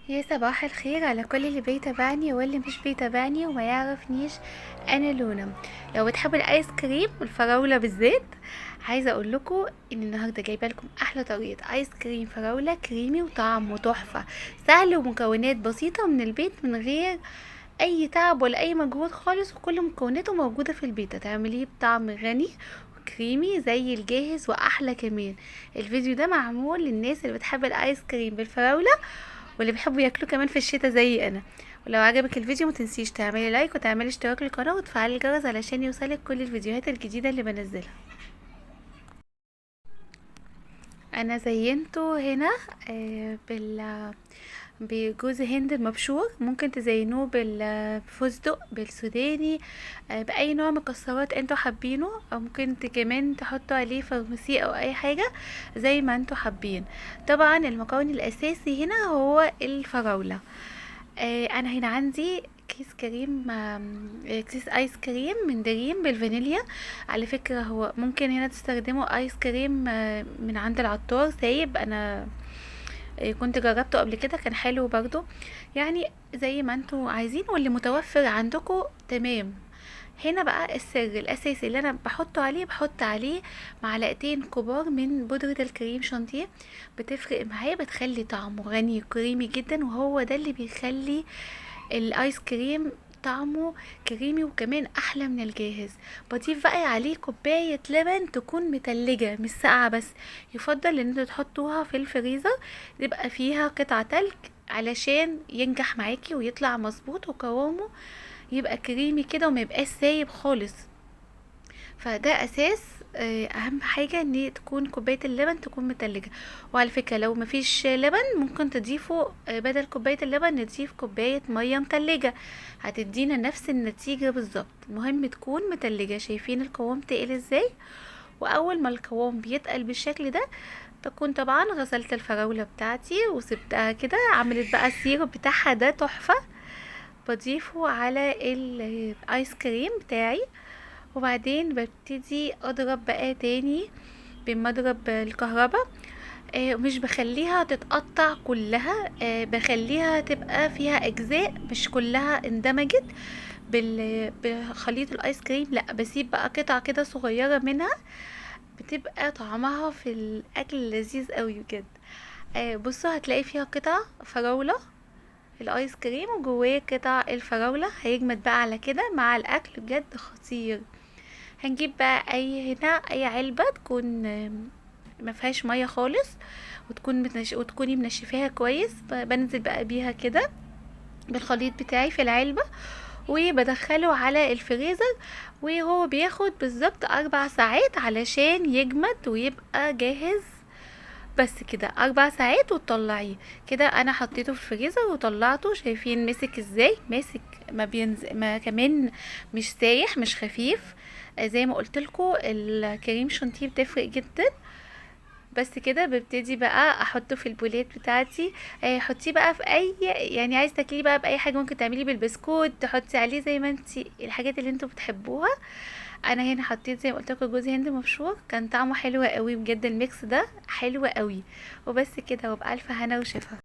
يا صباح الخير على كل اللي بيتابعني واللي مش بيتابعني وما يعرفنيش. انا لونا. لو بتحبوا الايس كريم الفراوله بالذات، عايزه اقول لكم ان النهارده جايبه لكم احلى طريقه ايس كريم فراوله كريمي وطعمه تحفه، سهل ومكونات بسيطه من البيت من غير اي تعب ولا اي مجهود خالص، وكل مكوناته موجوده في البيت. هتعمليه بطعم غني كريمي زي الجاهز واحلى كمان. الفيديو ده معمول للناس اللي بتحب الايس كريم بالفراوله واللي بيحبوا ياكلوا كمان في الشتاء زي انا. ولو عجبك الفيديو ما تنسيش تعملي لايك وتعملي اشتراك للقناه وتفعلي الجرس علشان يوصلك كل الفيديوهات الجديده اللي بنزلها. انا زينته هنا بجوز هند المبشور، ممكن تزينوه بالفستق بالسوداني، باي نوع مكسرات انتوا حابينه، او ممكن كمان تحطوا عليه فرمسي او اي حاجه زي ما انتوا حابين. طبعا المكون الاساسي هنا هو الفراوله. انا هنا عندي كيس كريم، كيس ايس كريم من دريم بالفانيليا. على فكرة هو ممكن هنا تستخدموا ايس كريم من عند العطار سايب. انا كنت جربته قبل كده كان حلو برضو، يعني زي ما انتوا عايزين واللي متوفر عندكم تمام. هنا بقى السر الاساسي اللي انا بحط عليه معلقتين كبار من بودرة الكريم شانتيه. بتفرق معايا، بتخلي طعمه غني كريمي جدا، وهو ده اللي بيخلي الايس كريم طعمه كريمي وكمان احلى من الجاهز. بضيف بقى عليه كوباية لبن تكون متلجة مش ساقعة بس. يفضل ان انتوا تحطوها في الفريزر، يبقى فيها قطع تلج علشان ينجح معاكي ويطلع مظبوط وقوامه يبقى كريمي كده وما يبقاش سايب خالص. فده اساس. اهم حاجة ان تكون كوباية اللبن تكون متلجة. وعلى فكرة لو مفيش لبن ممكن تضيفوا بدل كوباية اللبن نضيف كوباية مية متلجة، هتدينا نفس النتيجة بالظبط. المهم تكون متلجة. شايفين القوام تقل ازاي؟ واول ما القوام بيتقل بالشكل ده بكون طبعا غسلت الفراولة بتاعتي وسبتها كده، عملت بقى السيرب بتاعها ده تحفة. بضيفه على الايس كريم بتاعي، وبعدين ببتدي اضرب بقى تاني بمضرب الكهرباء. مش بخليها تتقطع كلها، بخليها تبقى فيها اجزاء مش كلها اندمجت بخليط الايس كريم، لا بسيب بقى قطع كده صغيرة منها، بتبقى طعمها في الاكل لذيذ قوي بجد. بصوا هتلاقي فيها قطع فراولة الايس كريم وجواه قطع الفراولة، هيجمد بقى على كده مع الاكل بجد خطير. هنجيب بقى هنا اي علبة تكون ما فيهاش ميه خالص، وتكوني منشفاها كويس. بنزل بقى بيها كده بالخليط بتاعي في العلبة وبدخله على الفريزر، وهو بياخد بالظبط 4 ساعات علشان يجمد ويبقى جاهز. بس كده 4 ساعات وتطلعيه كده. انا حطيته في الفريزر وطلعته، شايفين مسك ازاي؟ ماسك، ما بينزل ما كمان، مش سايح مش خفيف. زي ما قلت لكم الكريم شانتيه بتفرق جدا. بس كده ببتدي بقى احطه في البولات بتاعتي. حطيه بقى في اي، يعني عايز تاكليه بقى باي حاجه، ممكن تعمليه بالبسكوت تحطي عليه زي ما انتي الحاجات اللي انتوا بتحبوها. انا هنا حطيت زي ما قلت لكم جوز هند مبشور، كان طعمه حلو قوي بجد، الميكس ده حلو قوي. وبس كده وبألف هنا وشفا.